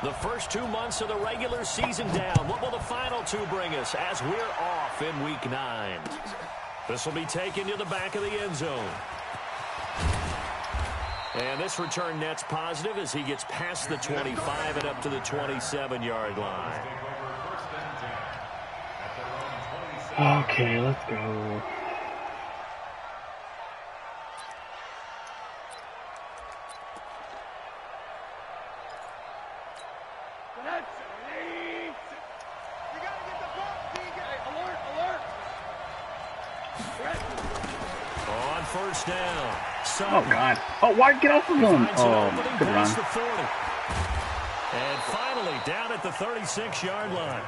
The first 2 months of the regular season down. What will the final 2 bring us as we're off in Week 9? This will be taken to the back of the end zone. And this return net's positive as he gets past the 25 and up to the 27-yard line. Okay, let's go. On first down. Oh, God. Oh, why get off of him? Oh, good run. And finally, down at the 36-yard line.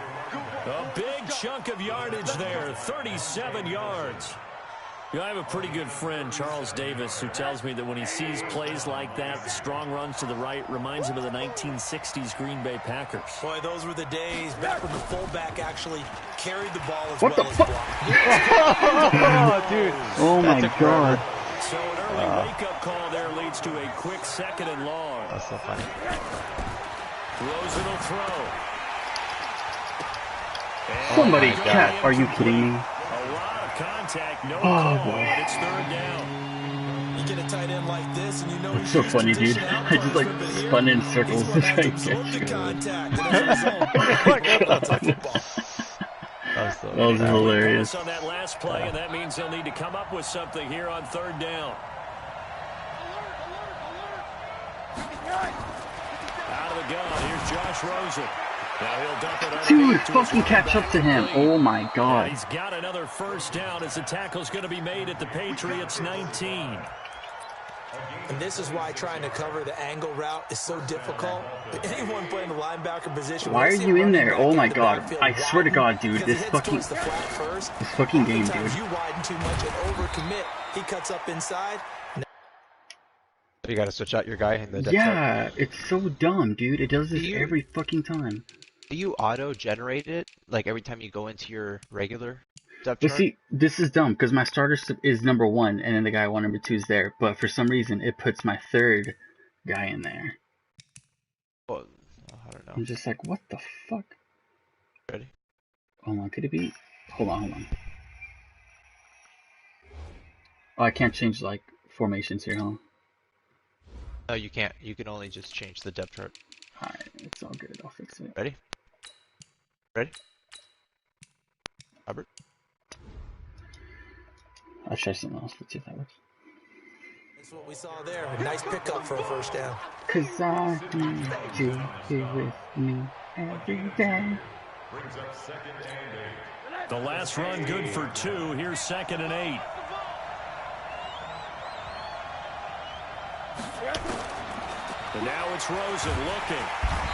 A big chunk of yardage there, 37 yards. You know, I have a pretty good friend, Charles Davis, who tells me that when he sees plays like that, strong runs to the right, reminds him of the 1960s Green Bay Packers. Boy, those were the days back when the fullback actually carried the ball as well as blocked. Oh, dude. Oh, my God. So an early wake-up call there leads to a quick 2nd and long. That's so funny. Rosen will throw. Somebody, cat, are you kidding me? A lot of contact, no call, boy. It's 3rd down. You get a tight end like this, and you know it's so funny, dude. I just like spun in circles to try and get you. That was hilarious. On that last play, and that means they'll need to come up with something here on 3rd down. Out of the gun, here's Josh Rosen. Now he'll dump it. Dude, fucking catch up to him. Oh my God. And he's got another 1st down as the tackle's going to be made at the Patriots 19. And this is why trying to cover the angle route is so difficult. Anyone playing the linebacker position. Why are you in there? Oh my God. I swear to God, dude, this fucking game, dude. If you widen too much and overcommit, he cuts up inside. You gotta switch out your guy in the depth chart. chart. It's so dumb, dude. It does this every fucking time. Do you auto-generate it? Like every time you go into your regular depth But chart? see, this is dumb because my starter is number 1 and then the guy 1, number 2 is there. But for some reason, it puts my 3rd guy in there. Well, I don't know. I'm just like, what the fuck? Ready? Hold on, could it be? Hold on. Oh, I can't change like formations here, huh? No, you can't. You can only just change the depth chart. Alright, it's all good. I'll fix it. Ready? Ready? Robert? I'll try something else. Let's see if that works. That's what we saw there. A nice pickup for a 1st down. Cause I need you here with me every day. The last run good for 2. Here's 2nd and 8. And now it's Rosen looking.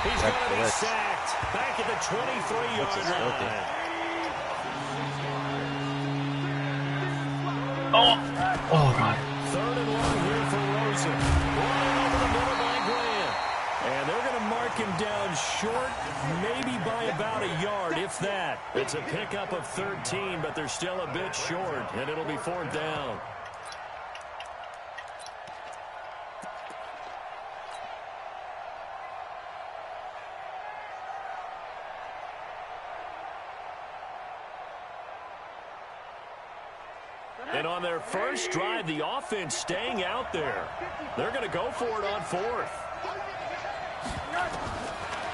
He's going to be sacked. Back at the 23-yard line. Oh God. 3rd and long here for Rosen. Running over the middle by Graham. And they're going to mark him down short, maybe by about a yard, if that. It's a pickup of 13, but they're still a bit short, and it'll be 4th down. And on their first drive, the offense staying out there. They're going to go for it on 4th.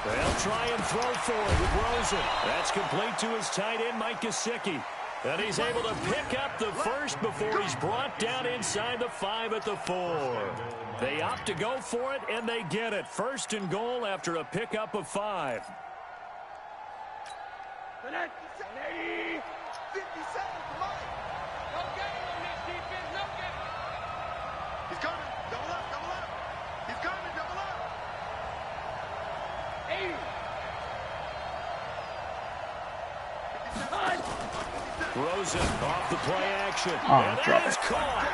They'll try and throw for it with Rosen. That's complete to his tight end, Mike Gesicki. And he's able to pick up the 1st before he's brought down inside the 5 at the 4. They opt to go for it, and they get it. 1st and goal after a pickup of 5. Rosen off the play action. Oh, drop it. Caught.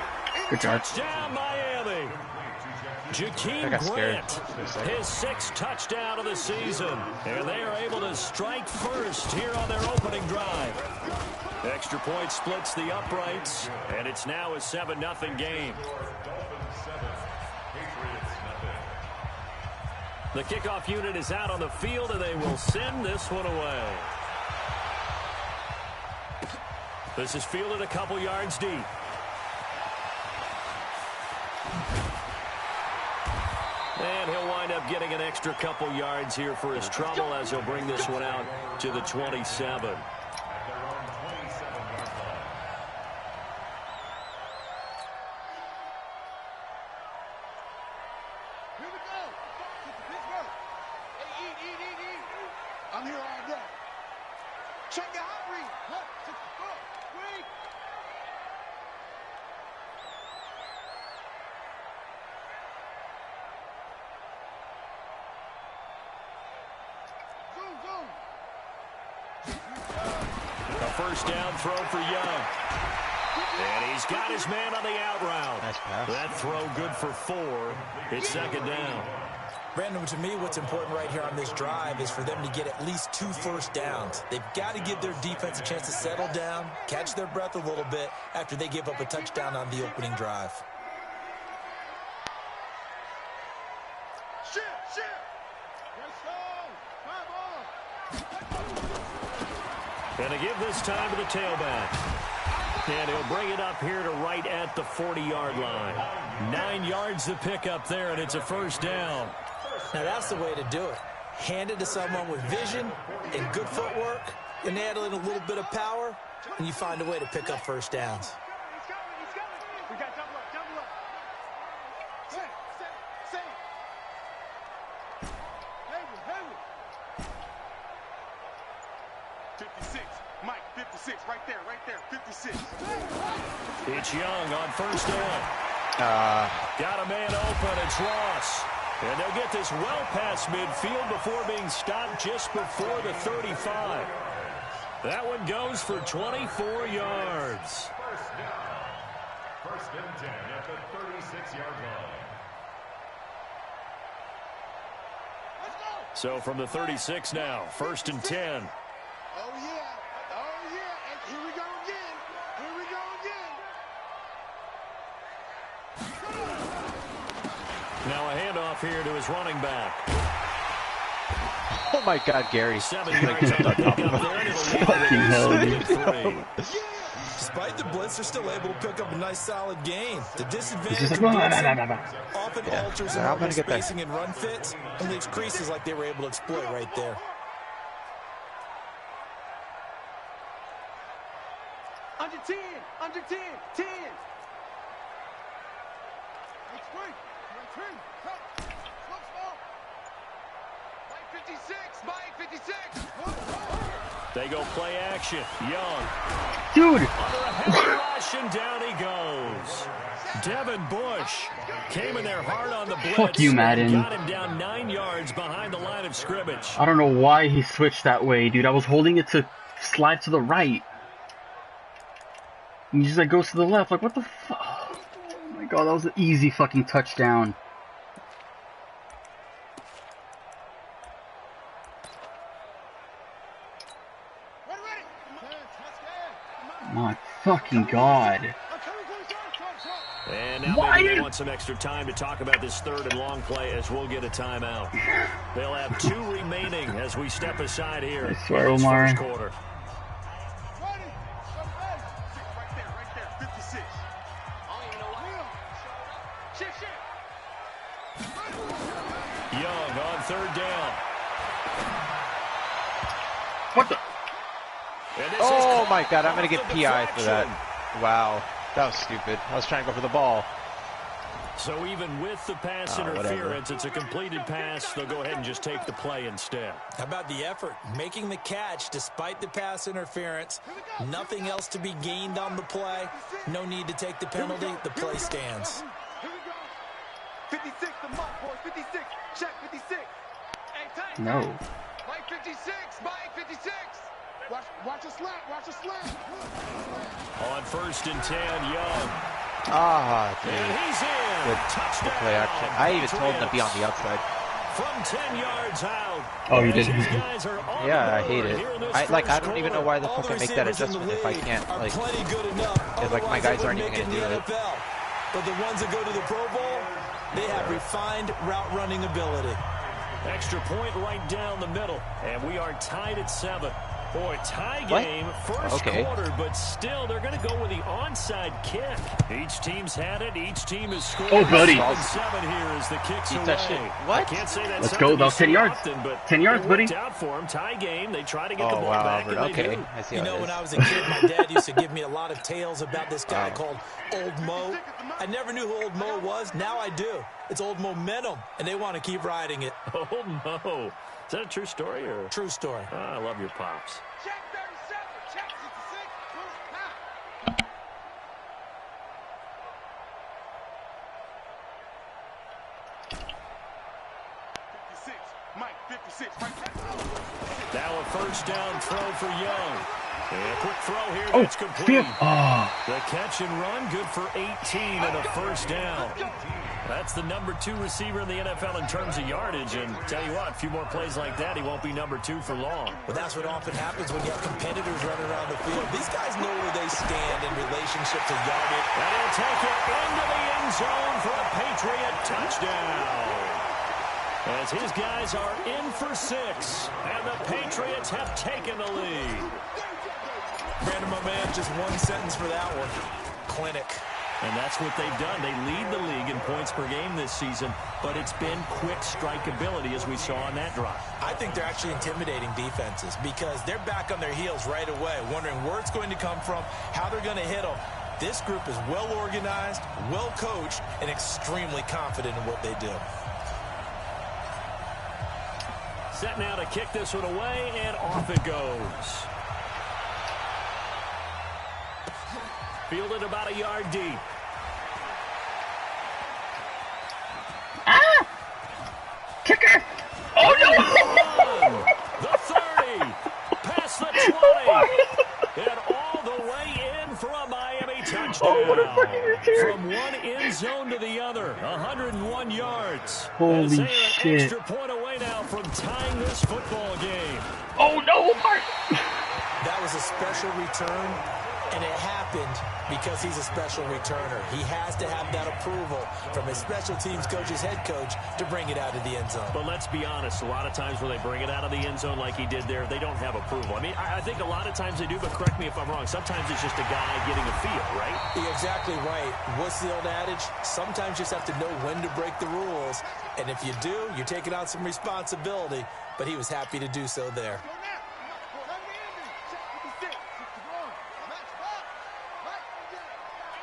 Good job. Touchdown, Miami. Jakeem Grant, his 6th touchdown of the season. And they are able to strike first here on their opening drive. Extra point splits the uprights, and it's now a 7-0 game. The kickoff unit is out on the field, and they will send this one away. This is fielded a couple yards deep. And he'll wind up getting an extra couple yards here for his trouble as he'll bring this one out to the 27. I'm here all day. Check your hot read. Wait. A first down throw for Young. And he's got his man on the out route. Nice pass. That throw good for 4. It's second down. Brandon, to me, what's important right here on this drive is for them to get at least 2 first downs. They've got to give their defense a chance to settle down, catch their breath a little bit after they give up a touchdown on the opening drive. And to give this time to the tailback. And he'll bring it up here to right at the 40-yard line. 9 yards to pick up there, and it's a first down. Now, that's the way to do it. Hand it to someone with vision and good footwork, and add in a little bit of power, and you find a way to pick up first downs. We got double up. Say. Haywood. 56. Mike, 56. Right there. 56. It's Young on first down. Got a man open. It's Ross. And they'll get this well past midfield before being stopped just before the 35. That one goes for 24 yards. First and 10 at the 36-yard line. So from the 36 now, first and 10. Oh, yeah. And here we go again. Now a handoff here to his running back. Oh my God, Gary. 7 yards on the pickup there, and it'll leave Fucking hell, it dude. at 3. Despite the blitz, they're still able to pick up a nice, solid gain. The disadvantage It's of just like, blitzing often alters I'm gonna get spacing and run fits and leaves creases like they were able to exploit right there. Under 10. 10. That's great. Mike 56. They go play action. Young. Dude! Under a heavy rush, and down he goes. Devin Bush came in there hard on the blitz. Fuck you, Madden. Got him down 9 yards behind the line of scrimmage. I don't know why he switched that way, dude. I was holding it to slide to the right. And he just like goes to the left. Like, what the fuck? Oh my God, that was an easy fucking touchdown. My fucking God. And now Why? maybe they want some extra time to talk about this third and long play as we'll get a timeout. They'll have 2 remaining as we step aside here. I swear, in this Omar. first quarter. Right there. 56. Young on third down. What the? And this Oh is my God, I'm going to get off the PI for that. deflection. Wow, that was stupid. I was trying to go for the ball. So even with the pass interference, it's a completed pass. They'll go ahead and just take the play instead. How about the effort? Making the catch despite the pass interference. Nothing else to be gained on the play. No need to take the penalty. The play stands. Here we go. 56, the mark, boys. 56. Check 56. Hey, tight. No. Mike 56. Mike 56. Watch a slant. On first and 10, Young. Ah, And dude. he's in. Good Touchdown. play action. I even told him to be on the outside. From 10 yards out. Oh, you did? These guys are on Yeah, the I board hate it. here in this I first don't even know quarter. why the All fuck I make that receivers in the adjustment if I league can't, are like, plenty good enough. if, like, my Otherwise, guys they aren't wouldn't even make gonna it in do the it. NFL. But the ones that go to the Pro Bowl, they have refined route running ability. Extra point right down the middle. And we are tied at 7. Boy, tie game, first quarter, but still they're going to go with the onside kick. Each team's had it. Each team has scored. Oh, buddy. 7 here as the kick's He away. touched it. What? I can't say that's Let's go. That was 10 yards. Often, but 10 yards, it buddy. worked out for them. Tie game. They try to get the Oh, ball wow, back. Albert. And they Okay. do. I see You how know, it when is. I was a kid, my dad used to give me a lot of tales about this guy called Old Mo. I never knew who Old Mo was. Now I do. It's Old Momentum, and they want to keep riding it. Old Mo. Is that a true story? Or? True story. Oh, I love your pops. Check 37. Check 66. Move. Now. 56. Mike, 56. Right there. Now a first down throw for Young. And a quick throw here. Oh, That's complete. Oh. The catch and run, good for 18 and a first down. That's the number 2 receiver in the NFL in terms of yardage. And tell you what, a few more plays like that, he won't be number 2 for long. But that's what often happens when you have competitors running around the field. These guys know where they stand in relationship to yardage. And he'll take it into the end zone for a Patriot touchdown. As his guys are in for 6, and the Patriots have taken the lead. Brandon, my man, just one sentence for that one. Clinic. And that's what they've done. They lead the league in points per game this season, but it's been quick strikeability as we saw on that drive. I think they're actually intimidating defenses because they're back on their heels right away, wondering where it's going to come from, how they're going to hit them. This group is well organized, well coached, and extremely confident in what they do. Set now to kick this one away, and off it goes. Fielded about a yard deep. Ah! Kicker! Oh, no! The 30, past the 20, and all the way in for a Miami touchdown. Oh, what a fucking return. From one end zone to the other, 101 yards. Holy As they are shit. an extra point away now from tying this football game. Oh, no, Omar! That was a special return, and it happened because he's a special returner. He has to have that approval from his special teams coach, his head coach, to bring it out of the end zone. But let's be honest, a lot of times when they bring it out of the end zone like he did there, they don't have approval. I mean, I think a lot of times they do, but correct me if I'm wrong. Sometimes it's just a guy getting a feel, right? You're exactly right. What's the old adage? Sometimes you just have to know when to break the rules. And if you do, you're taking on some responsibility. But he was happy to do so there. Go now. Let me in there. Check 56. 61. Match up. Right.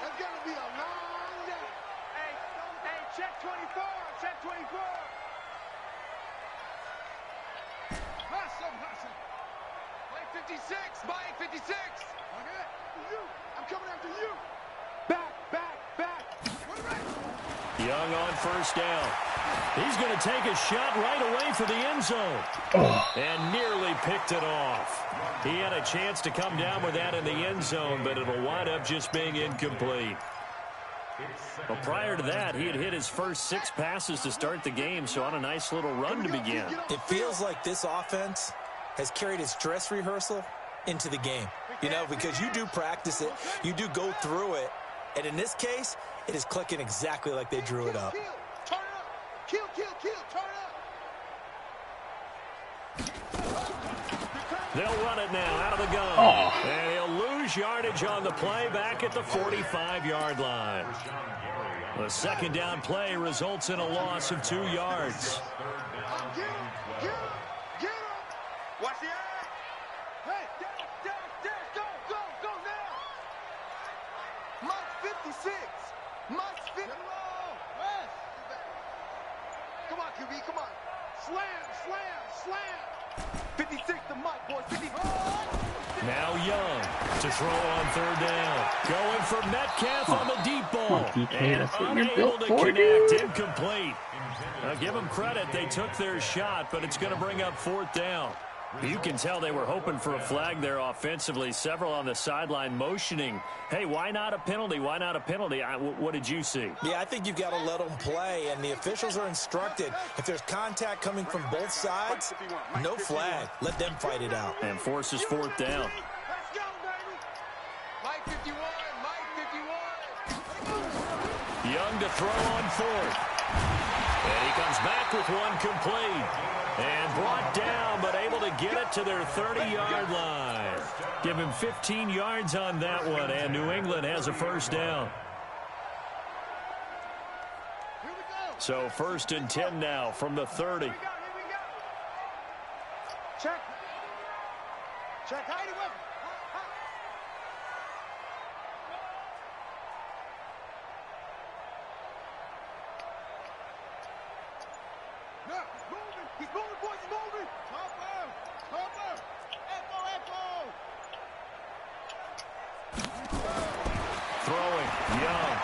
That's going to be a long day. Hey, check 24. Check 24. Hustle. Mike 56. Mike 56. Okay. You. I'm coming after you. Back. We're ready. Young on first down. He's going to take a shot right away for the end zone. And nearly picked it off. He had a chance to come down with that in the end zone, but it'll wind up just being incomplete. Well, prior to that, he had hit his first 6 passes to start the game, so on a nice little run to begin. It feels like this offense has carried its dress rehearsal into the game. You know, because you do practice it, you do go through it, and in this case, it is clicking exactly like they drew it up. Turn up. Kill. Turn up. They'll run it now out of the gun. Oh. And he'll lose yardage on the play back at the 45-yard line. The second down play results in a loss of 2 yards. Get him. Watch the eye. Hey, down. Go now. Mike 56. Mike 50. Come on, QB, come on. Slam. 56 to Mike, boys. 55. Now Young to throw on third down. Going for Metcalf on the deep ball. Come on, DK, And that's what you're unable built to for, connect. dude. Incomplete. Now give them credit. They took their shot, but it's going to bring up 4th down. You can tell they were hoping for a flag there offensively. Several on the sideline motioning. Hey, why not a penalty? Why not a penalty? What did you see? Yeah, I think you've got to let them play, and the officials are instructed. If there's contact coming from both sides, no flag. Let them fight it out. And forces 4th down. Let's go, baby. Mike 51. Young to throw on 4th. And he comes back with one complete. And brought down, but able to get it to their 30-yard line. Give him 15 yards on that one, and New England has a first down. So 1st and 10 now from the 30. Check. Check. Hide it with. He's moving, boys, he's moving. Cover. Echo. Throwing, Young.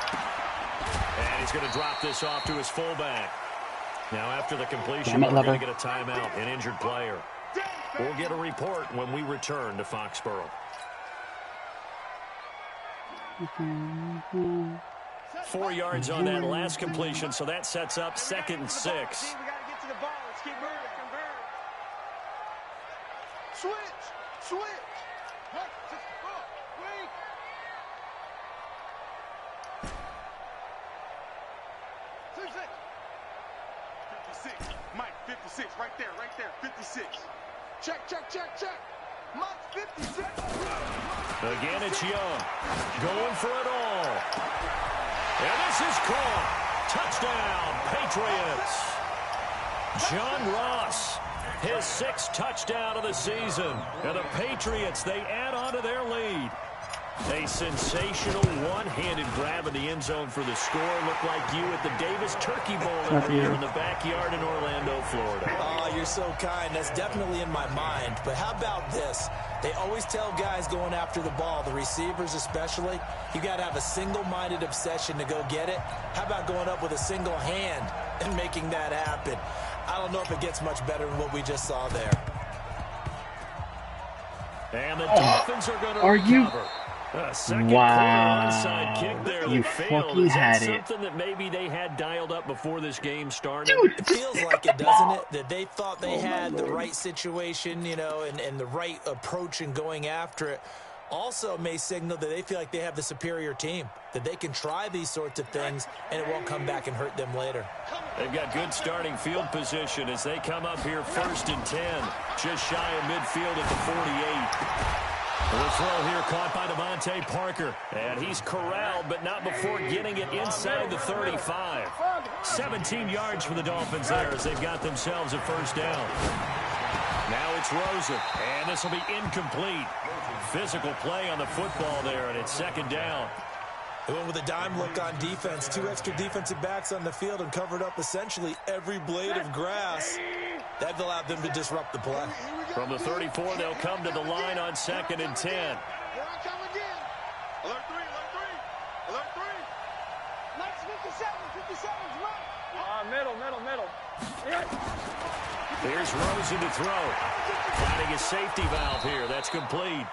And he's going to drop this off to his fullback. Now after the completion, we're going to get a timeout, an injured player. We'll get a report when we return to Foxborough. 4 yards on that last completion, so that sets up 2nd and 6. We got to get to the ball. Let's keep moving. Switch. Hey, just go. Wait. 56. Mike, 56. Right there. 56. Check. Mike, 56. Again, it's Young. Going for it all. And this is caught. Touchdown, Patriots. John Ross, his 6th touchdown of the season. And the Patriots, they add on to their lead. A sensational one-handed grab in the end zone for the score. Looked like you at the Davis Turkey Bowl every year in the backyard in Orlando, Florida. Oh, you're so kind. That's definitely in my mind. But how about this? They always tell guys going after the ball, the receivers especially, you got to have a single-minded obsession to go get it. How about going up with a single hand and making that happen? I don't know if it gets much better than what we just saw there. And the Dolphins are going to recover. Wow. Onside kick there You fucking had it. Something that maybe they had dialed up before this game started. It feels like it, doesn't it? That they thought they had the right situation, you know, and the right approach in going after it. Also may signal that they feel like they have the superior team, that they can try these sorts of things and it won't come back and hurt them later. They've got good starting field position as they come up here 1st and 10, just shy of midfield at the 48. The throw here caught by Devontae Parker, and he's corralled, but not before getting it inside the 35. 17 yards for the Dolphins there as they've got themselves a first down. Now it's Rosen, and this will be incomplete. Physical play on the football there, and it's 2nd down. They went with a dime look on defense, 2 extra defensive backs on the field and covered up essentially every blade of grass. That allowed them to disrupt the play. From the 34, they'll come to the line on 2nd and 10. Here I come again. Alert 3. Mike's 57, Mike. Middle. Here's Rosen to throw. Finding his safety valve here. That's complete.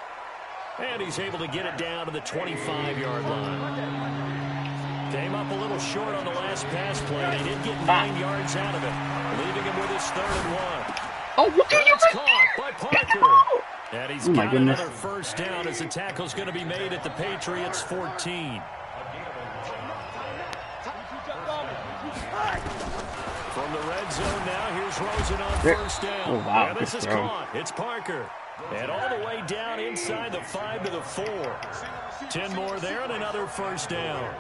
And he's able to get it down to the 25-yard line. Came up a little short on the last pass play. They did get 9 yards out of it, leaving him with his 3rd and 1. Oh, what are you Caught by Parker. And he's got goodness. another first down as the tackle's going to be made at the Patriots' 14. From the red zone now, here's Rosen on first down. Oh, wow. And this Good is throw. caught. It's Parker. And all the way down inside the 5 to the 4. 10 more there and another first down.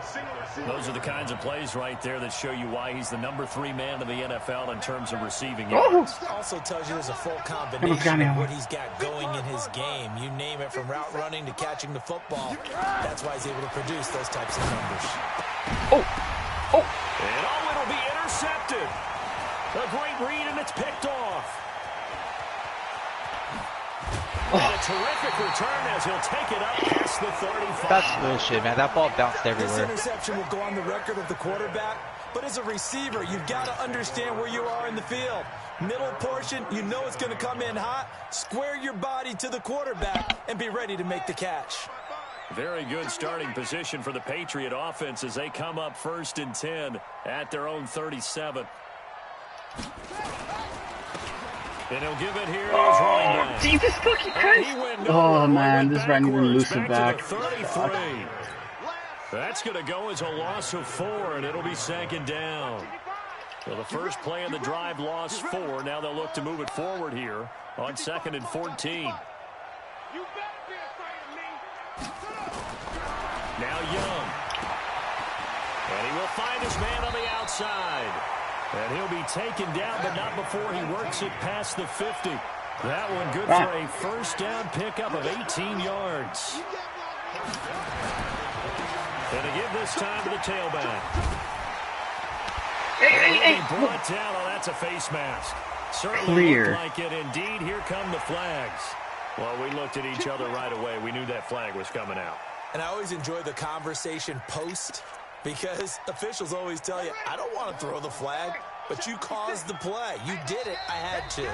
Those are the kinds of plays right there that show you why he's the number 3 man in the NFL in terms of receiving yards. Also tells you there's a full combination of what he's got going in his game. You name it, from route running to catching the football. That's why he's able to produce those types of numbers. And it'll be intercepted. A great read, and it's picked off. And a terrific return as he'll take it up past the 35. That's bullshit, man. That ball bounced This everywhere. interception will go on the record of the quarterback, but as a receiver, you've got to understand where you are in the field. Middle portion, you know it's going to come in hot. Square your body to the quarterback and be ready to make the catch. Very good starting position for the Patriot offense as they come up 1st and 10 at their own 37. And he'll give it here to his running back. Jesus fucking And Christ! he went Oh nowhere. man, He this went ran even backwards, looser back back. to the 33. That's going to go as a loss of 4, and it'll be 2nd down. So the first play of the drive lost 4. Now they'll look to move it forward here on 2nd and 14. Now Young. And he will find his man on the outside. And he'll be taken down, but not before he works it past the 50. That one good for a first down pickup of 18 yards. And to give this time to the tailback. Hey. Brought down. Oh, that's a face mask. Certainly looked like it. Indeed, here come the flags. Well, we looked at each other right away. We knew that flag was coming out. And I always enjoy the conversation post because officials always tell you, I don't want to throw the flag, but you caused the play. You did it. I had to.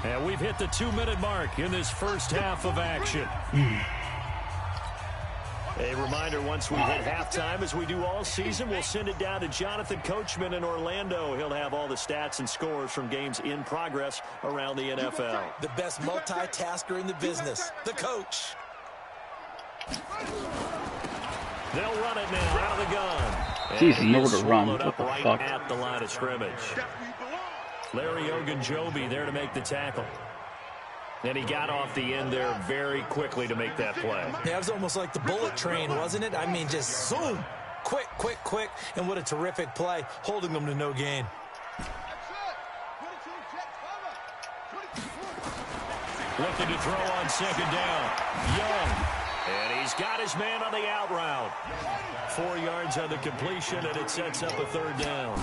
And we've hit the 2-minute mark in this first half of action. A reminder, once we hit halftime, as we do all season, we'll send it down to Jonathan Coachman in Orlando. He'll have all the stats and scores from games in progress around the NFL. The best multitasker in the business, the coach. They'll run it now out of the gun. He's nowhere to run. What the right fuck? at the line of scrimmage. Larry Ogunjobi there to make the tackle. And he got off the end there very quickly to make that play. Yeah, it was almost like the bullet train, wasn't it? I mean, just zoom. Quick. And what a terrific play, holding them to no gain. Looking to throw on 2nd down. Young. And he's got his man on the out route. 4 yards on the completion, and it sets up a 3rd down.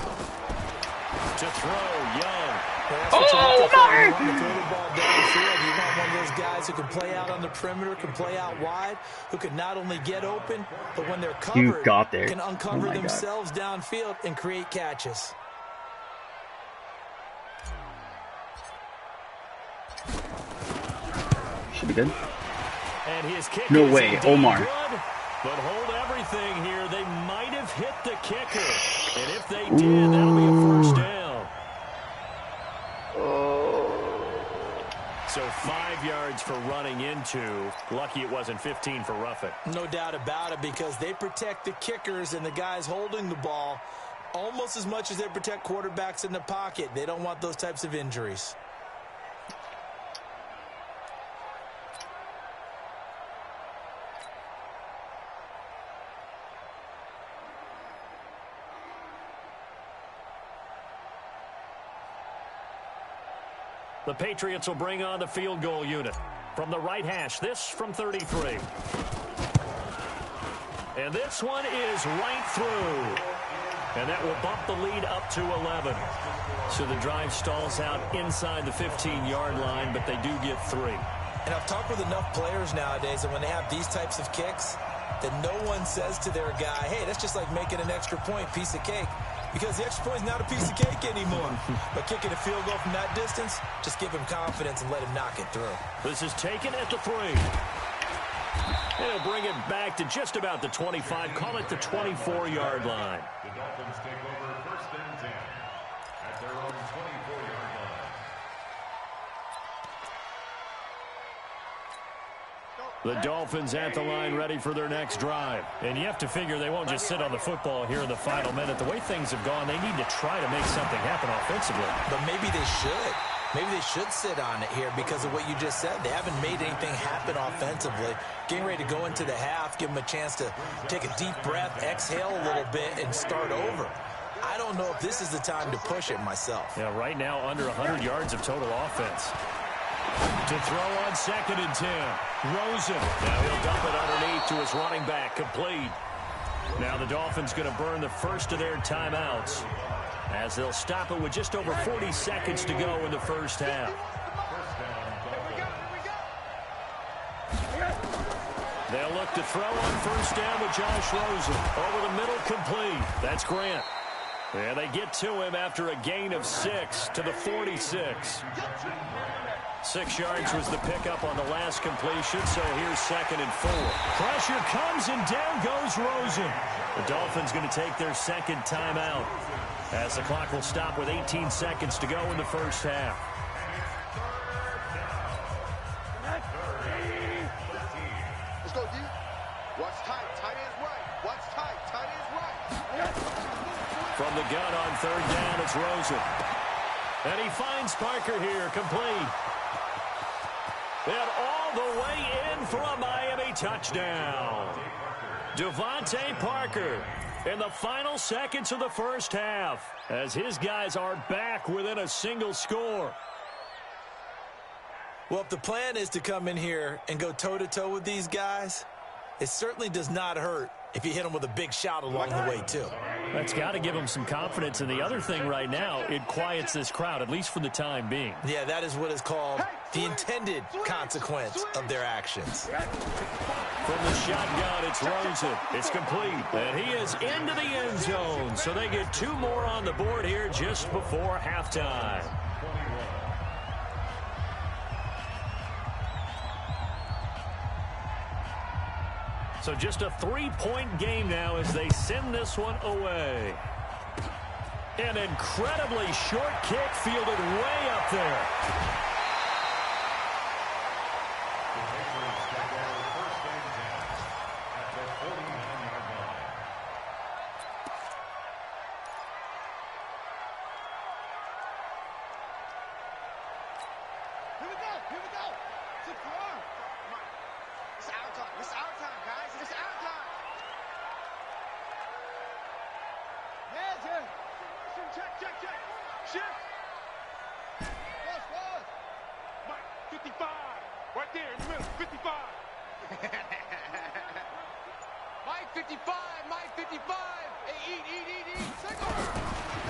To throw, Young. Oh, Omar! You want to throw the ball downfield. You want one of those guys who can play out on the perimeter, can play out wide, who can not only get open, but when they're covered, can uncover themselves downfield and create catches. Should be good. And his kick No way, Omar. Good, but hold everything here. They might have hit the kicker. And if they did, that'll be a first down. So 5 yards for running into. Lucky it wasn't 15 for roughing. No doubt about it, because they protect the kickers and the guys holding the ball almost as much as they protect quarterbacks in the pocket. They don't want those types of injuries. The Patriots will bring on the field goal unit. From the right hash, this from 33. And this one is right through. And that will bump the lead up to 11. So the drive stalls out inside the 15-yard line, but they do get 3. And I've talked with enough players nowadays that when they have these types of kicks, that no one says to their guy, hey, that's just like making an extra point, piece of cake. Because the extra point is not a piece of cake anymore. But kicking a field goal from that distance, just give him confidence and let him knock it through. This is taken at the 3. And he'll bring it back to just about the 25. Call it the 24-yard line. The Dolphins take over 1st and 10 at their own 24-yard line. The Dolphins at the line ready for their next drive. And you have to figure they won't just sit on the football here in the final minute. The way things have gone, they need to try to make something happen offensively. But maybe they should. Maybe they should sit on it here because of what you just said. They haven't made anything happen offensively. Getting ready to go into the half, give them a chance to take a deep breath, exhale a little bit, and start over. I don't know if this is the time to push it myself. Yeah, right now under 100 yards of total offense. To throw on 2nd and 10. Rosen. Now he'll dump it underneath to his running back. Complete. Now the Dolphins going to burn the first of their timeouts as they'll stop it with just over 40 seconds to go in the first half. They'll look to throw on 1st down with Josh Rosen. Over the middle, complete. That's Grant. And they get to him after a gain of 6 to the 46. 6 yards was the pickup on the last completion, so here's 2nd and 4. Pressure comes, and down goes Rosen. The Dolphins going to take their second timeout as the clock will stop with 18 seconds to go in the first half. Let's go, D. Watch tight. Tight end's right. Watch tight. Tight end's right. From the gun on third down, it's Rosen. And he finds Parker here, complete. And all the way in for a Miami touchdown. Devontae Parker in the final seconds of the first half as his guys are back within a single score. Well, if the plan is to come in here and go toe-to-toe with these guys, it certainly does not hurt if you hit them with a big shout along the way, too. That's got to give them some confidence. And the other thing right now, it quiets this crowd, at least for the time being. Yeah, that is what is called the intended consequence of their actions. From the shotgun, it's Rosen. It's complete. And he is into the end zone. So they get 2 more on the board here just before halftime. So just a 3-point game now as they send this one away. An incredibly short kick fielded way up there.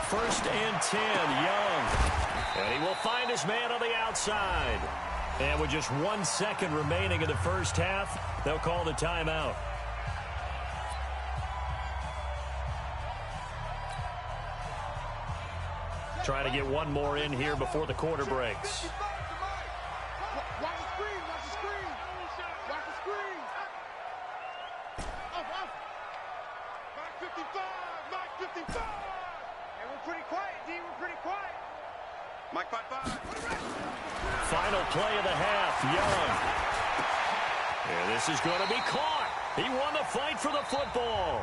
First and 10, Young. And he will find his man on the outside. And with just 1 second remaining in the first half, they'll call the timeout. Trying to get one more in here before the quarter breaks. Watch the screen, watch the screen. Watch the screen. Off. Mike 55, Mike 55. Hey, we're pretty quiet, D, we're pretty quiet. Mike 55. Final play of the half, Young. And this is going to be caught. He won the fight for the football.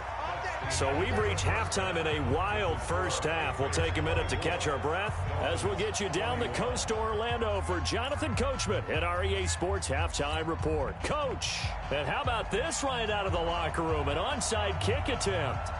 So we've reached halftime in a wild first half. We'll take a minute to catch our breath as we'll get you down the coast to Orlando for Jonathan Coachman at our EA Sports Halftime Report. Coach, and how about this right out of the locker room? An onside kick attempt.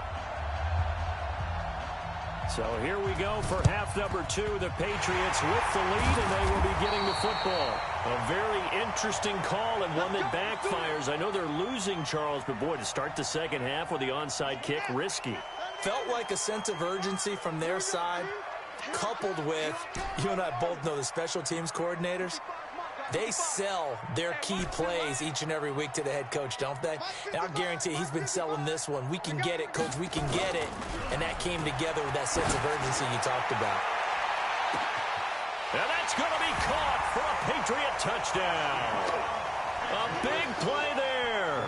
So here we go for half number 2. The Patriots with the lead, and they will be getting the football. A very interesting call and one that backfires. I know they're losing, Charles, but boy, to start the second half with the onside kick, risky. Felt like a sense of urgency from their side, coupled with, you and I both know the special teams coordinators. They sell their key plays each and every week to the head coach, don't they? And I'll guarantee he's been selling this one. We can get it, coach, we can get it. And that came together with that sense of urgency you talked about. And that's going to be caught for a Patriot touchdown. A big play there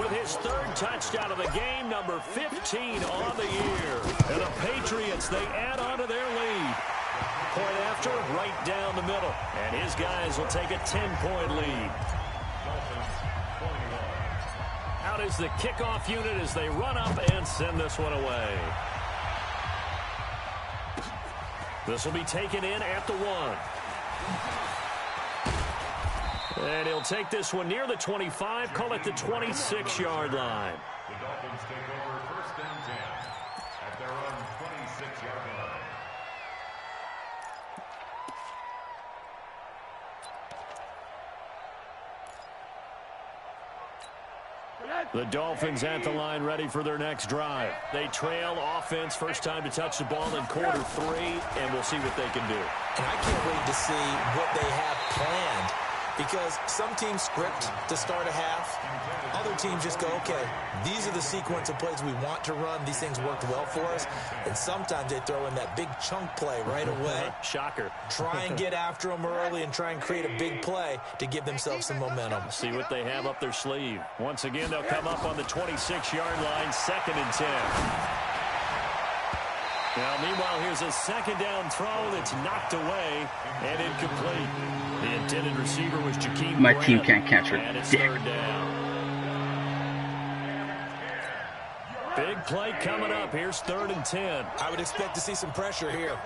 with his 3rd touchdown of the game, number 15 on the year. And the Patriots, they add on to their lead. Point after, right down the middle. And his guys will take a 10-point lead. Out is the kickoff unit as they run up and send this one away. This will be taken in at the 1. And he'll take this one near the 25, call it the 26-yard line. The Dolphins take over first and 10 at their own 26-yard line. The Dolphins at the line ready for their next drive. They trail offense, first time to touch the ball in quarter 3, and we'll see what they can do. And I can't wait to see what they have planned, because some teams script to start a half. Other teams just go, okay, these are the sequence of plays we want to run. These things worked well for us. And sometimes they throw in that big chunk play right away. Shocker. Try and get after them early and try and create a big play to give themselves some momentum. See what they have up their sleeve. Once again, they'll come up on the 26-yard line, 2nd and 10. Now, meanwhile, here's a second down throw that's knocked away and incomplete. The intended receiver was Jakeem My Grant, team can't catch her and it's dick. 3rd down. Big play coming up. Here's 3rd and 10. I would expect to see some pressure here.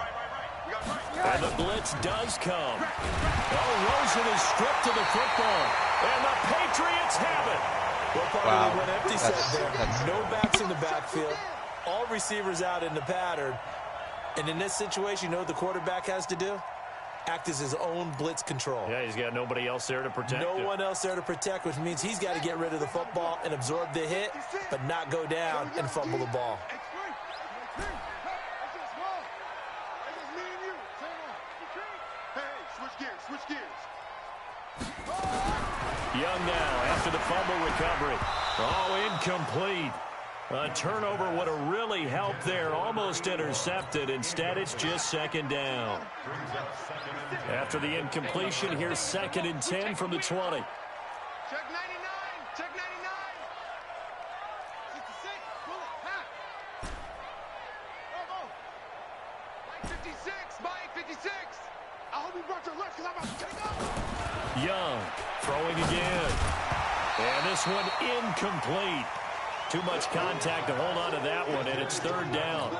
And the blitz does come. Oh, Rosen is stripped to the football. And the Patriots have it. Well, probably went empty set there. No backs in the backfield. All receivers out in the pattern. And in this situation, you know what the quarterback has to do? Act as his own blitz control. Yeah, he's got nobody else there to protect No him. one else there to protect, which means he's got to get rid of the football and absorb the hit, but not go down and fumble the ball. Young now after the fumble recovery. Oh, incomplete. A turnover would have really helped there. Almost intercepted. Instead, it's just 2nd down. After the incompletion, here's 2nd and 10 from the 20. Check 99. Check 99. 66. Pull it. Pass. Go. Mike 56. Mike 56. I hope you brought your lunch because I'm about to take off. Young throwing again. And this one incomplete. Too much contact to hold on to that one, and it's 3rd down.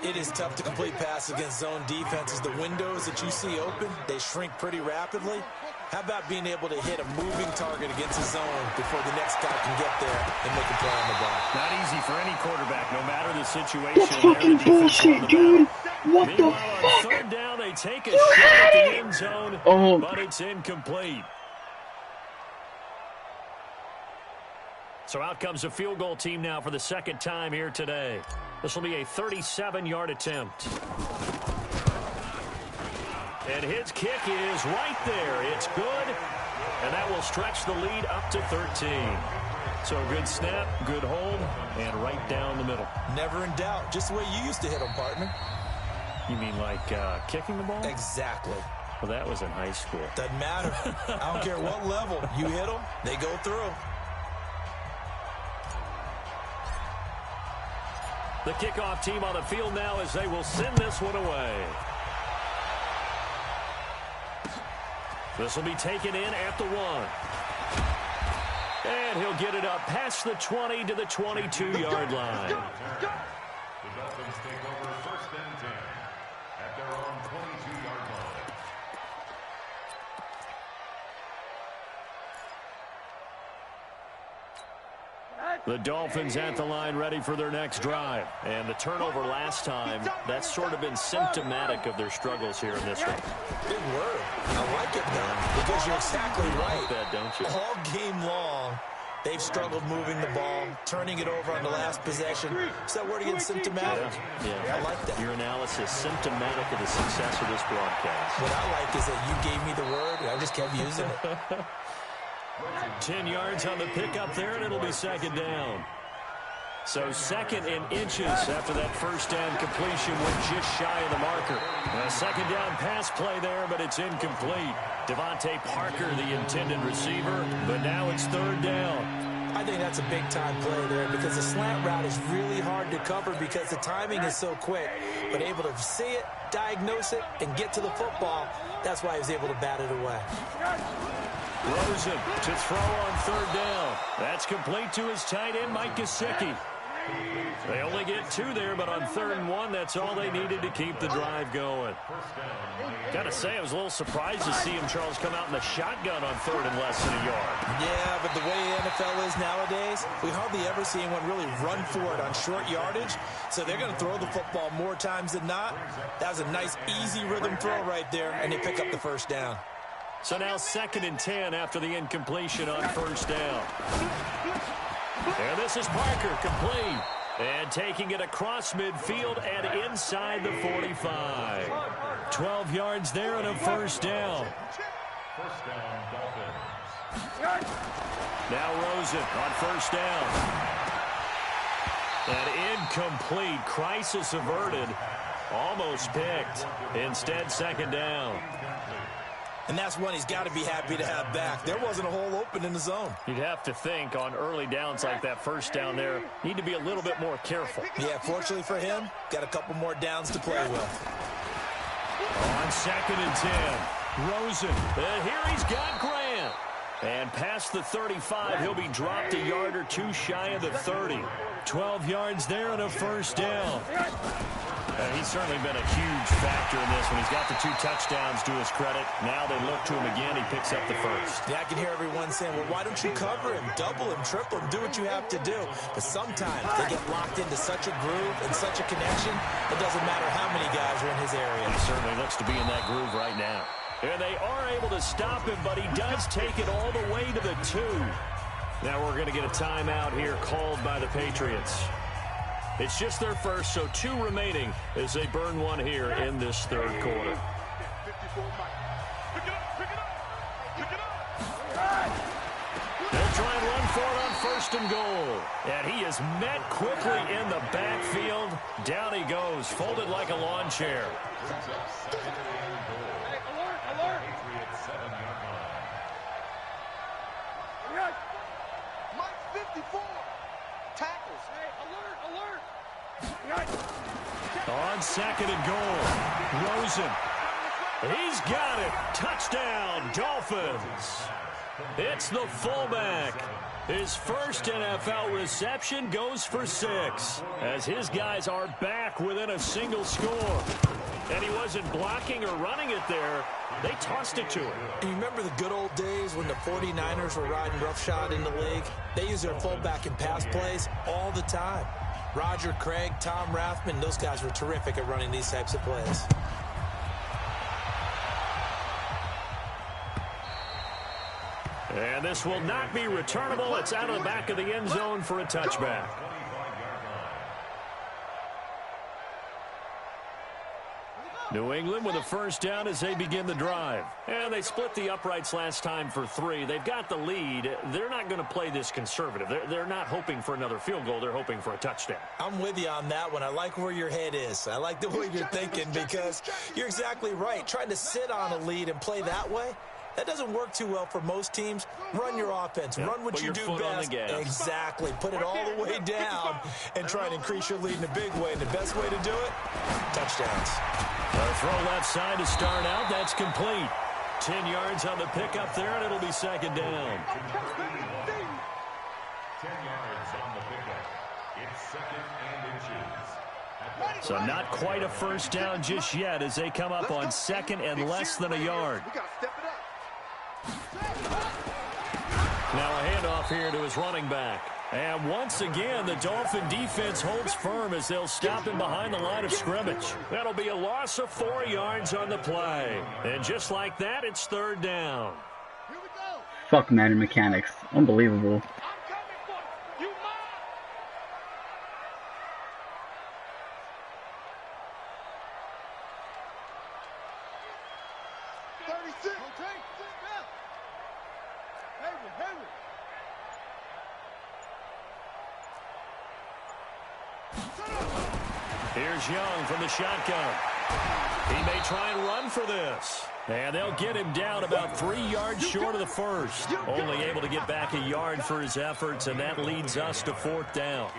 It is tough to complete passes against zone defenses. The windows that you see open, they shrink pretty rapidly. How about being able to hit a moving target against a zone before the next guy can get there and make a play on the ball? Not easy for any quarterback, no matter the situation. That's fucking bullshit, dude. What the Meanwhile, on fuck? 3rd down, they take a shot at the end zone, but it's incomplete. So out comes a field goal team now for the 2nd time here today. This will be a 37-yard attempt. And his kick is right there. It's good, and that will stretch the lead up to 13. So good snap, good hold, and right down the middle. Never in doubt. Just the way you used to hit them, partner. You mean like kicking the ball? Exactly. Well, that was in high school. Doesn't matter. I don't care what level. You hit them, they go through. The kickoff team on the field now as they will send this one away. This will be taken in at the 1. And he'll get it up past the 20 to the 22-yard line. The Dolphins take over 1st and 10 at their own 22-yard line. The Dolphins at the line ready for their next drive. And the turnover last time, that's sort of been symptomatic of their struggles here in this one. Big word. I like it, though, because you're exactly right. That, don't you? All game long, they've struggled moving the ball, turning it over on the last possession. Is that word again, symptomatic? Yeah. I like that. Your analysis, symptomatic of the success of this broadcast. What I like is that you gave me the word, and I just kept using it. 10 yards on the pickup there, and it'll be 2nd down. So 2nd and inches after that 1st down completion went just shy of the marker. A 2nd down pass play there, but it's incomplete. Devontae Parker, the intended receiver, but now it's 3rd down. I think that's a big-time play there because the slant route is really hard to cover because the timing is so quick. But able to see it, diagnose it, and get to the football, that's why he was able to bat it away. Rosen to throw on 3rd down. That's complete to his tight end, Mike Gesicki. They only get 2 there, but on 3rd and 1, that's all they needed to keep the drive going. Gotta say, I was a little surprised to see him, Charles, come out in the shotgun on 3rd and less than a yard. Yeah, but the way the NFL is nowadays, we hardly ever see anyone really run for it on short yardage. So they're going to throw the football more times than not. That was a nice, easy rhythm throw right there, and they pick up the 1st down. So now 2nd and 10 after the incompletion on 1st down. And this is Parker, complete. And taking it across midfield and inside the 45. 12 yards there and a 1st down. 1st down, Dolphins. Now Rosen on 1st down. An incomplete, crisis averted. Almost picked. Instead, 2nd down. And that's one he's got to be happy to have back. There wasn't a hole open in the zone. You'd have to think on early downs like that 1st down there, need to be a little bit more careful. Yeah, fortunately for him, got a couple more downs to play with. On 2nd and 10, Rosen. Here he's got Grant. And past the 35, he'll be dropped a yard or 2 shy of the 30. 12 yards there and a first down. He's certainly been a huge factor in this one. He's got the 2 touchdowns to his credit. Now they look to him again. He picks up the first. Yeah, I can hear everyone saying, well, why don't you cover him, double him, triple him, do what you have to do. But sometimes they get locked into such a groove and such a connection, it doesn't matter how many guys are in his area. He certainly looks to be in that groove right now. And they are able to stop him, but he does take it all the way to the 2. Now we're going to get a timeout here called by the Patriots. It's just their first, so 2 remaining as they burn one here in this third quarter. They'll try and run for it on first and goal. And he is met quickly in the backfield. Down he goes, folded like a lawn chair. Mike 54. Tackles. Alert. On second and goal, Rosen. He's got it. Touchdown, Dolphins. It's the fullback. His first NFL reception goes for 6 as his guys are back within a single score. And he wasn't blocking or running it there. They tossed it to him. You remember the good old days when the 49ers were riding roughshod in the league? They used their fullback in pass plays all the time. Roger Craig, Tom Rathman, those guys were terrific at running these types of plays. And this will not be returnable. It's out of the back of the end zone for a touchback. New England with a first down as they begin the drive. And they split the uprights last time for 3. They've got the lead. They're not going to play this conservative. They're not hoping for another field goal. They're hoping for a touchdown. I'm with you on that one. I like where your head is. I like the way you're thinking because you're exactly right. Trying to sit on a lead and play that way, that doesn't work too well for most teams. Run your offense. Run what you do best. Exactly. Put it all the way down and try and increase your lead in a big way. And the best way to do it, touchdowns. A throw left side to start out. That's complete. 10 yards on the pickup there, and it'll be second down. 10 yards on the pickup. It's second and inches. So not quite a first down just yet as they come up on second and less than a yard. We got to step it up. Now a handoff here to his running back. And once again, the Dolphin defense holds firm as they'll stop him behind the line of scrimmage. That'll be a loss of 4 yards on the play. And just like that, it's third down. Here we go. Fuck Madden mechanics. Unbelievable. I'm coming for you. You mine. 36. Okay. Henry. Here's Young from the shotgun. He may try and run for this. And they'll get him down about 3 yards short of the first. Only able to get back a yard for his efforts, and that leads us to fourth down.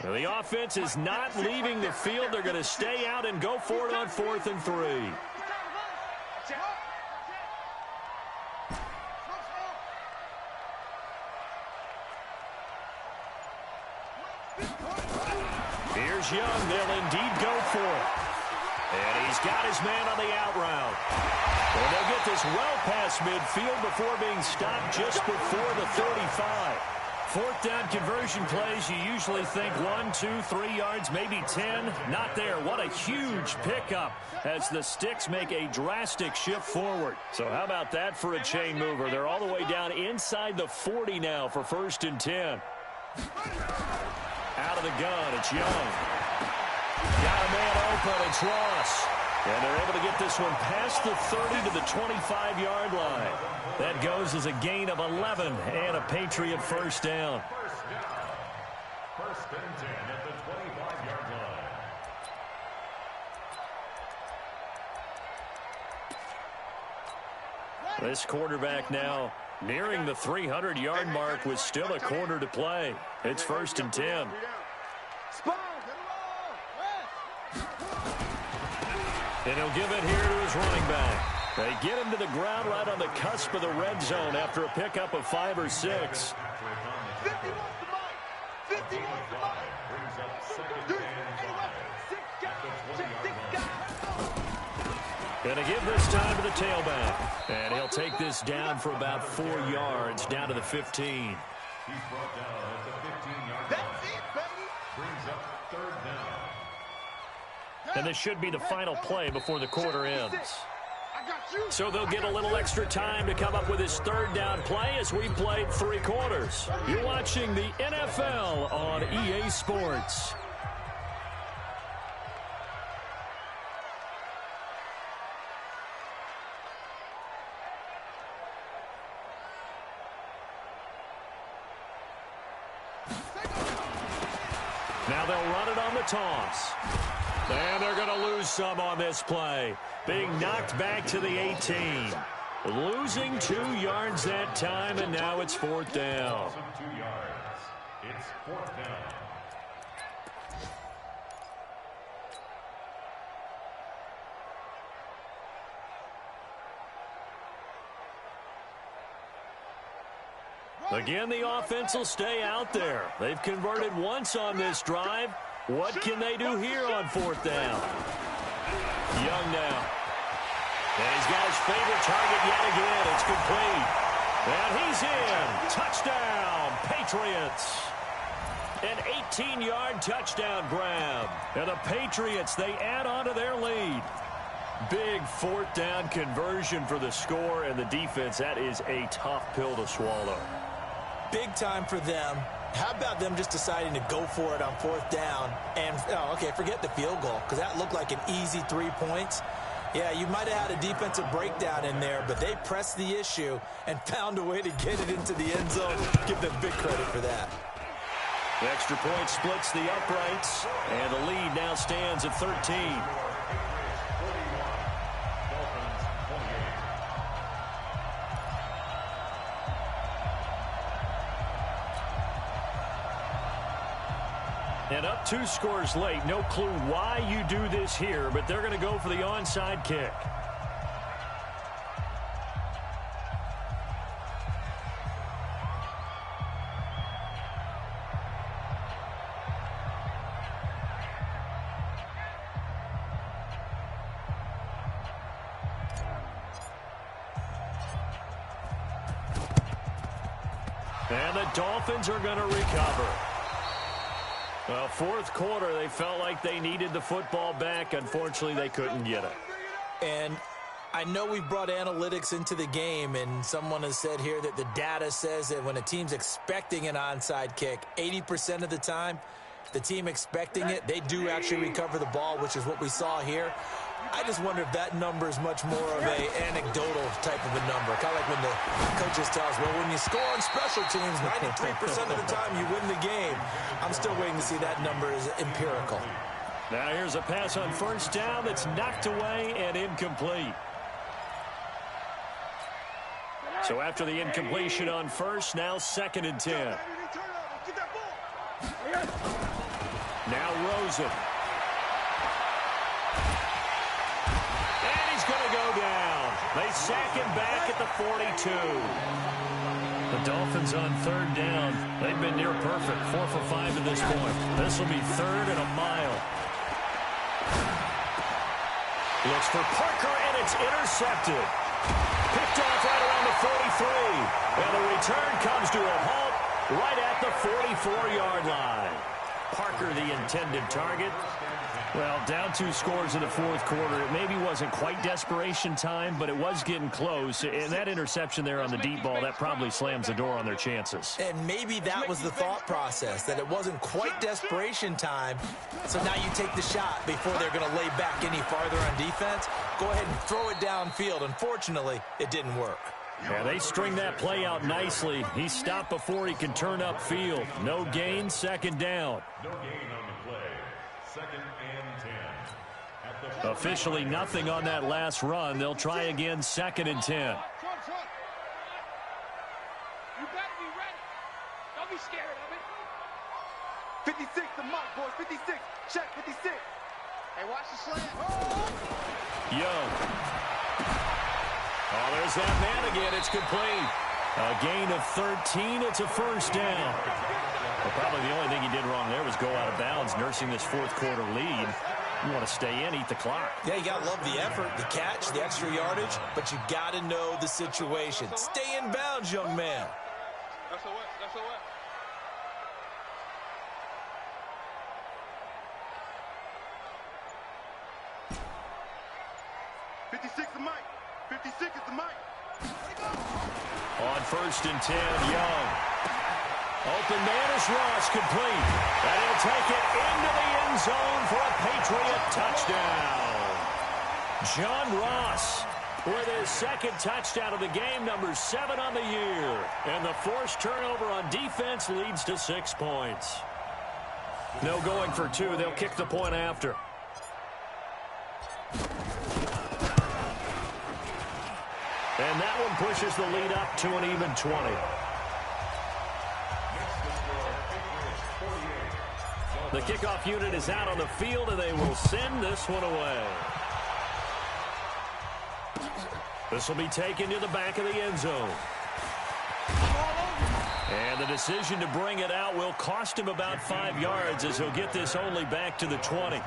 Well, the offense is not leaving the field. They're going to stay out and go for it on 4th and 3. Here's Young. They'll indeed go for it. And he's got his man on the out route. And they'll get this well past midfield before being stopped just before the 35. Fourth down conversion plays, you usually think 1, 2, 3 yards, maybe 10. Not there. What a huge pickup as the Sticks make a drastic shift forward. So how about that for a chain mover? They're all the way down inside the 40 now for 1st and 10. Out of the gun, it's Young. Got a man open, it's Ross. And they're able to get this one past the 30 to the 25-yard line. That goes as a gain of 11 and a Patriot first down. First and 10 at the 25-yard line. This quarterback now Nearing the 300-yard mark with still a quarter to play. It's 1st and 10. And he'll give it here to his running back. They get him to the ground right on the cusp of the red zone after a pickup of 5 or 6. 50 wants the mic. 50 wants the mic. Brings up 2nd and 5. Six guys. Going to give this time to the tailback. And he'll take this down for about 4 yards down to the 15. He's brought down at the 15-yard line. That's it, baby. Brings up 3rd down. And this should be the final play before the quarter ends. I got you. So they'll get a little extra time to come up with his 3rd down play as we played 3 quarters. You're watching the NFL on EA Sports. Now they'll run it on the toss. And they're going to lose some on this play. Being knocked back to the 18. Losing 2 yards that time, and now it's 4th down. 2 yards. It's 4th down. Again, the offense will stay out there. They've converted once on this drive. What can they do here on 4th down? Young now. And he's got his favorite target yet again. It's complete. And he's in. Touchdown, Patriots. An 18-yard touchdown grab. And the Patriots, they add on to their lead. Big 4th down conversion for the score, and the defense, that is a tough pill to swallow. Big time for them. How about them just deciding to go for it on 4th down? And, forget the field goal, because that looked like an easy 3 points. Yeah, you might have had a defensive breakdown in there, but they pressed the issue and found a way to get it into the end zone. Give them big credit for that. The extra point splits the uprights, and the lead now stands at 13. And up 2 scores late. No clue why you do this here, but they're going to go for the onside kick. And the Dolphins are going to recover. Well, 4th quarter, they felt like they needed the football back. Unfortunately, they couldn't get it. And I know we've brought analytics into the game, and someone has said here that the data says that when a team's expecting an onside kick, 80% of the time, the team expecting it, they do actually recover the ball, which is what we saw here. I just wonder if that number is much more of a anecdotal type of a number. Kind of like when the coaches tell us, well, when you score on special teams, 93% of the time you win the game. I'm still waiting to see that number is empirical. Now here's a pass on 1st down that's knocked away and incomplete. So after the incompletion on 1st, now 2nd and 10. Now Rosen. Down. They sack him back at the 42. The Dolphins on 3rd down. They've been near perfect. 4 for 5 to this point. This will be 3rd and a mile. Looks for Parker, and it's intercepted. Picked off right around the 43. And the return comes to a halt right at the 44-yard line. Parker, the intended target. Well, down 2 scores in the 4th quarter. It maybe wasn't quite desperation time, but it was getting close. And that interception there on the deep ball, that probably slams the door on their chances. And maybe that was the thought process, that it wasn't quite desperation time. So now you take the shot before they're going to lay back any farther on defense. Go ahead and throw it downfield. Unfortunately, it didn't work. Yeah, they string that play out nicely. He stopped before he can turn upfield. No gain, 2nd down. No gain on the play. 2nd and 10. At the Officially nothing on that last run. They'll try again, 2nd and 10. You better be ready. Don't be scared of it. 56, the mark, boys. 56. Check, 56. Hey, watch the slant. Young. Oh, there's that man again. It's complete. A gain of 13. It's a first down. Well, probably the only thing he did wrong there was go out of bounds, nursing this fourth quarter lead. You want to stay in, eat the clock. Yeah, you got to love the effort, the catch, the extra yardage, but you got to know the situation. Stay in bounds, young man. That's a what? That's a what? The mic. 56 is the mic. On 1st and 10, Young. Open man is Ross, complete. And he'll take it into the end zone for a Patriot touchdown. John Ross with his second touchdown of the game, number 7 on the year. And the forced turnover on defense leads to 6 points. No going for 2. They'll kick the point after. And that one pushes the lead up to an even 20. The kickoff unit is out on the field, and they will send this one away. This will be taken to the back of the end zone. And the decision to bring it out will cost him about 5 yards, as he'll get this only back to the 20.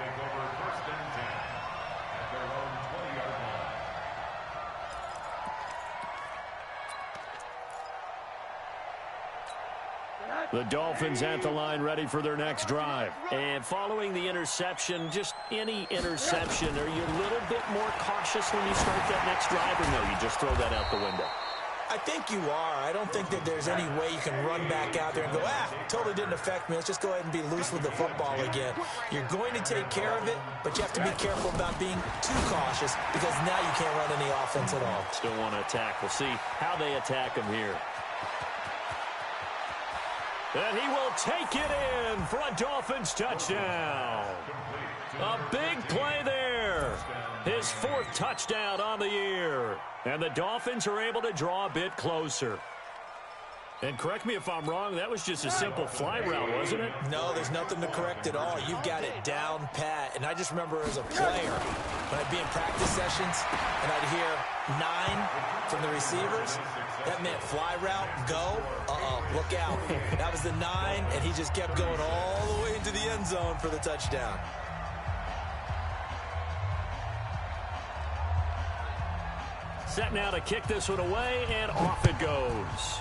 The Dolphins at the line, ready for their next drive. And following the interception, just any interception, are you a little bit more cautious when you start that next drive, or no, you just throw that out the window? I think you are. I don't think that there's any way you can run back out there and go, totally didn't affect me. Let's just go ahead and be loose with the football again. You're going to take care of it, but you have to be careful about being too cautious, because now you can't run any offense at all. Still want to attack. We'll see how they attack him here. And he will take it in for a Dolphins touchdown. A big play there. His 4th touchdown on the year. And the Dolphins are able to draw a bit closer. And correct me if I'm wrong, that was just a simple fly route, wasn't it? No, there's nothing to correct at all. You've got it down pat. And I just remember as a player, when I'd be in practice sessions and I'd hear 9 from the receivers, that meant fly route, go, look out. That was the 9, and he just kept going all the way into the end zone for the touchdown. Set now to kick this one away, and off it goes.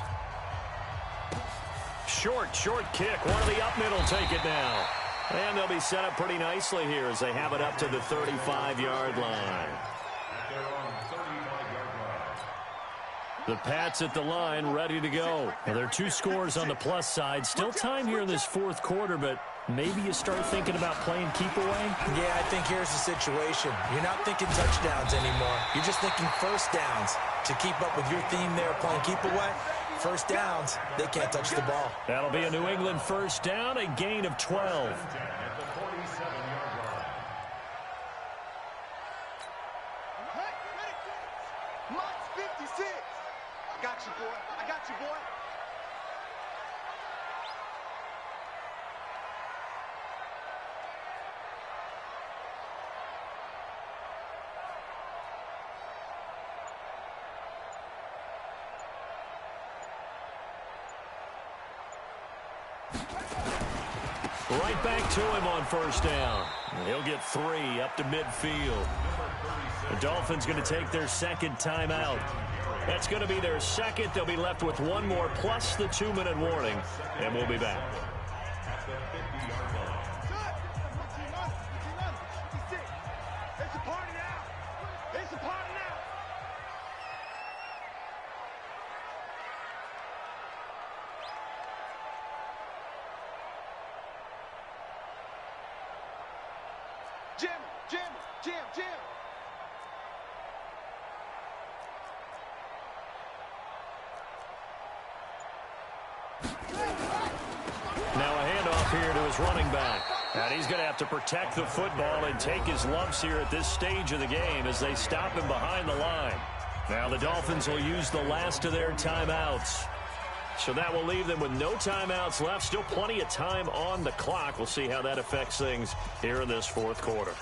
Short kick. One of the up middle take it now. And they'll be set up pretty nicely here as they have it up to the 35-yard line. The Pats at the line, ready to go. Well, there are 2 scores on the plus side. Still time here in this 4th quarter, but maybe you start thinking about playing keep away? Yeah, I think here's the situation. You're not thinking touchdowns anymore. You're just thinking first downs. To keep up with your theme there, playing keep away, first downs, they can't touch the ball. That'll be a New England first down, a gain of 12. Mike's 56. I got you, boy. I got you, boy. Right back to him on first down. He'll get 3 up to midfield. The Dolphins going to take their 2nd timeout. That's going to be their 2nd. They'll be left with 1 more plus the 2-minute warning, and we'll be back. It's a party now. It's a party now. Jim. Now a handoff here to his running back. And he's going to have to protect the football and take his lumps here at this stage of the game as they stop him behind the line. Now the Dolphins will use the last of their timeouts. So that will leave them with no timeouts left. Still plenty of time on the clock. We'll see how that affects things here in this fourth quarter.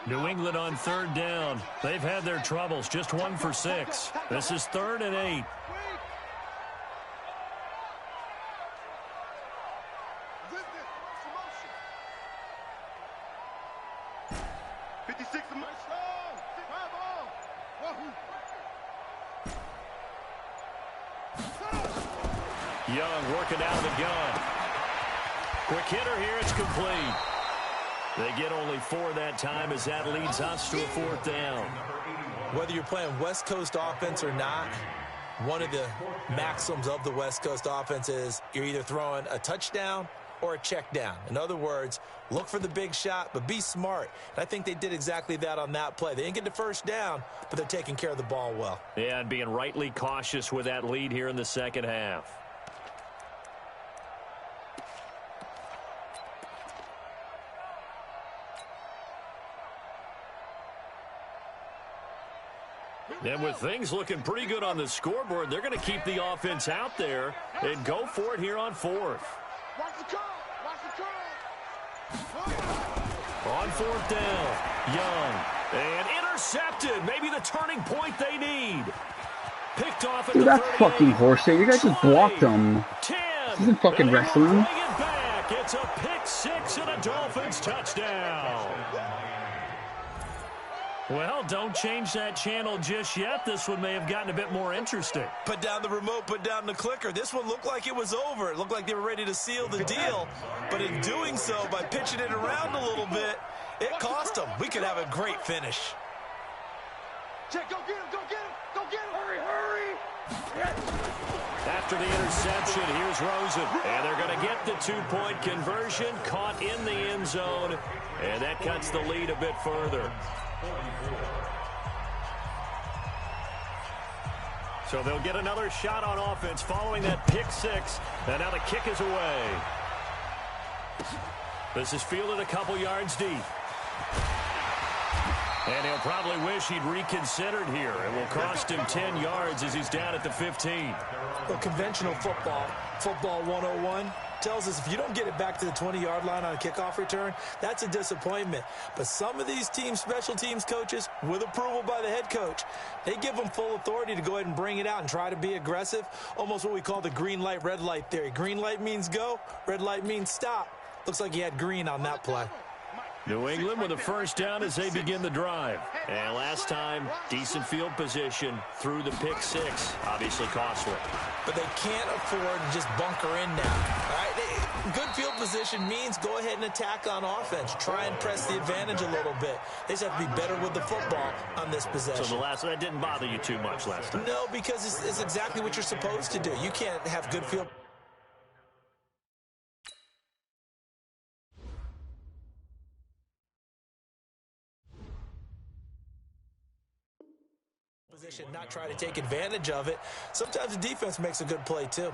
New England on third down. They've had their troubles. Just 1 for 6. This is 3rd and 8. Young working out of the gun. Quick hitter here. It's complete. They get only 4 that time as that leads us to a 4th down. Whether you're playing West Coast offense or not, one of the maxims of the West Coast offense is you're either throwing a touchdown or a check down. In other words, look for the big shot, but be smart. And I think they did exactly that on that play. They didn't get the first down, but they're taking care of the ball well. Yeah, and being rightly cautious with that lead here in the second half. And with things looking pretty good on the scoreboard, they're going to keep the offense out there and go for it here on 4th. Watch the curl. Watch the curl. On 4th down, Young. And intercepted. Maybe the turning point they need. Picked off at Dude, the that's 38. fucking horseshit. You guys just blocked him. 10. This isn't fucking And wrestling. bring it back. It's a pick 6 and a Dolphins touchdown. Well, don't change that channel just yet. This one may have gotten a bit more interesting. Put down the remote, put down the clicker. This one looked like it was over. It looked like they were ready to seal the deal. But in doing so, by pitching it around a little bit, it cost them. We could have a great finish. Check, go get him, go get him, go get him. Hurry, hurry. After the interception, here's Rosen. And they're going to get the 2-point conversion. Caught in the end zone. And that cuts the lead a bit further. So they'll get another shot on offense following that pick 6. And now the kick is away. This is fielded a couple yards deep. And he'll probably wish he'd reconsidered here. It will cost him 10 yards as he's down at the 15. Well, conventional football 101, tells us if you don't get it back to the 20-yard line on a kickoff return, that's a disappointment. But some of these teams, special teams coaches, with approval by the head coach, they give them full authority to go ahead and bring it out and try to be aggressive, almost what we call the green light, red light theory. Green light means go, red light means stop. Looks like he had green on that play. New England with a first down as they begin the drive. And last time, decent field position through the pick 6. Obviously costly. But they can't afford to just bunker in now. All right? Good field position means go ahead and attack on offense. Try and press the advantage a little bit. They just have to be better with the football on this possession. So that didn't bother you too much last time? No, because it's exactly what you're supposed to do. You can't have good field position, not try to take advantage of it. Sometimes the defense makes a good play too.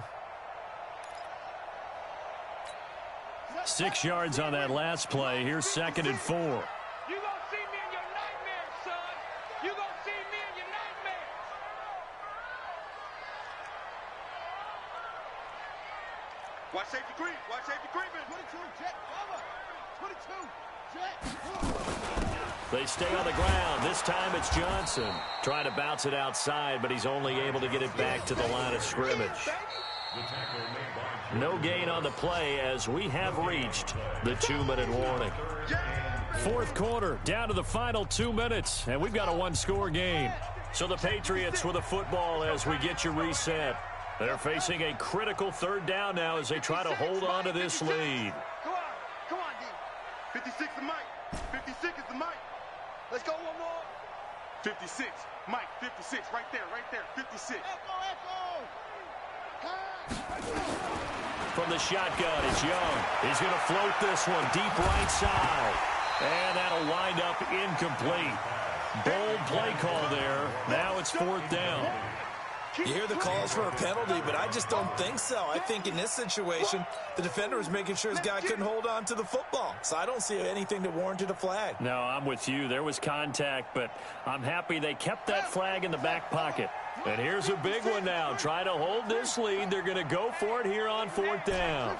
6 yards on that last play. Here's 2nd and 4. You gonna see me in your nightmares, son. You gonna see me in your nightmares. Watch safety creep. Watch safety creeping. 22, jet, cover. 22, jet. They stay on the ground. This time it's Johnson. Trying to bounce it outside, but he's only able to get it back to the line of scrimmage. No gain on the play as we have reached the 2-minute warning. 4th quarter, down to the final 2 minutes, and we've got a 1-score game. So the Patriots with a football as we get you reset. They're facing a critical 3rd down now as they try to hold on to this lead. Come on, D. 56 is Mike. 56 is the Mike. Let's go one more. 56. Mike, 56. Right there, 56. Echo. From the shotgun, it's Young. He's going to float this one deep right side. And that'll wind up incomplete. Bold play call there. Now it's 4th down. You hear the calls for a penalty, but I just don't think so. I think in this situation, the defender was making sure his guy couldn't hold on to the football. So I don't see anything that warranted a flag. No, I'm with you. There was contact, but I'm happy they kept that flag in the back pocket. And here's a big one now. Trying to hold this lead. They're going to go for it here on 4th down.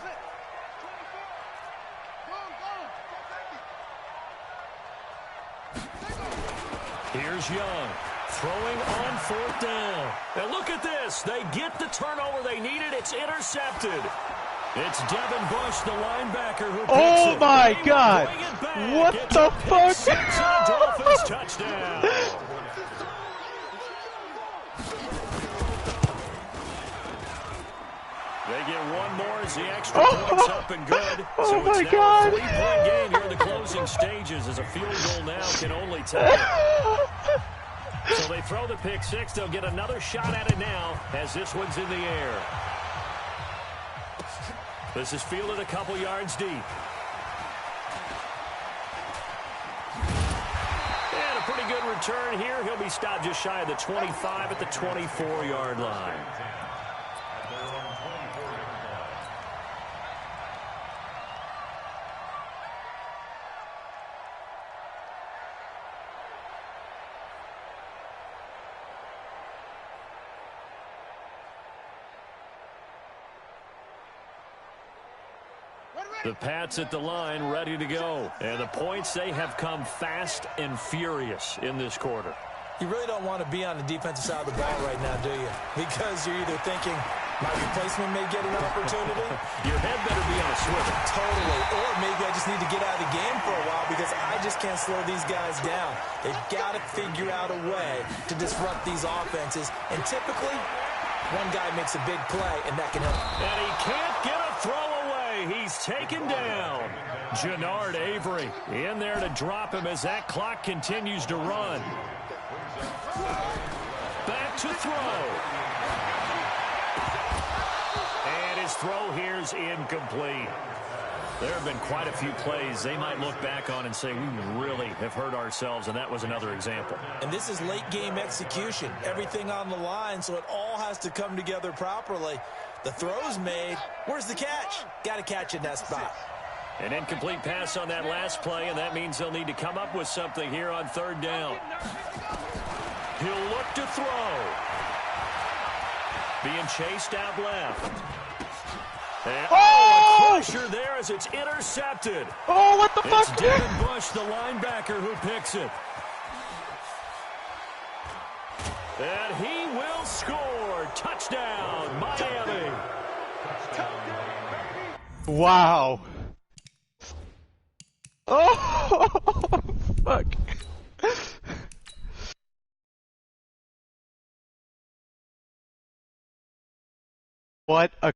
Here's Young. Throwing on 4th down. And look at this. They get the turnover they needed. It's intercepted. It's Devin Bush, the linebacker, who picks it. Oh my God! What the fuck? It's a Dolphins touchdown. They get one more as the extra point's up and good. So my it's now God. a 3-point game here in the closing stages as a field goal now can only tie it. So they throw the pick six. They'll get another shot at it now as this one's in the air. This is fielded a couple yards deep. And a pretty good return here. He'll be stopped just shy of the 25 at the 24-yard line. The Pats at the line, ready to go. And the points, they have come fast and furious in this quarter. You really don't want to be on the defensive side of the ball right now, do you? Because you're either thinking, my replacement may get an opportunity. Your head better be on a swivel. Totally. Or maybe I just need to get out of the game for a while because I just can't slow these guys down. They've got to figure out a way to disrupt these offenses. And typically, one guy makes a big play, and that can help. And he can't get a throw away. He's taken down. Jannard Avery in there to drop him as that clock continues to run. Back to throw. And his throw here's incomplete. There have been quite a few plays they might look back on and say, we really have hurt ourselves, and that was another example. And this is late-game execution. Everything on the line, so it all has to come together properly. The throw's made. Where's the catch? Got to catch in that spot. An incomplete pass on that last play, and that means they'll need to come up with something here on 3rd down. He'll look to throw. Being chased out left. And, a pressure there as it's intercepted. Oh, what the fuck? It's Devin Bush, the linebacker, who picks it. And he will score. Touchdown, Miami. Wow. Oh, fuck. What a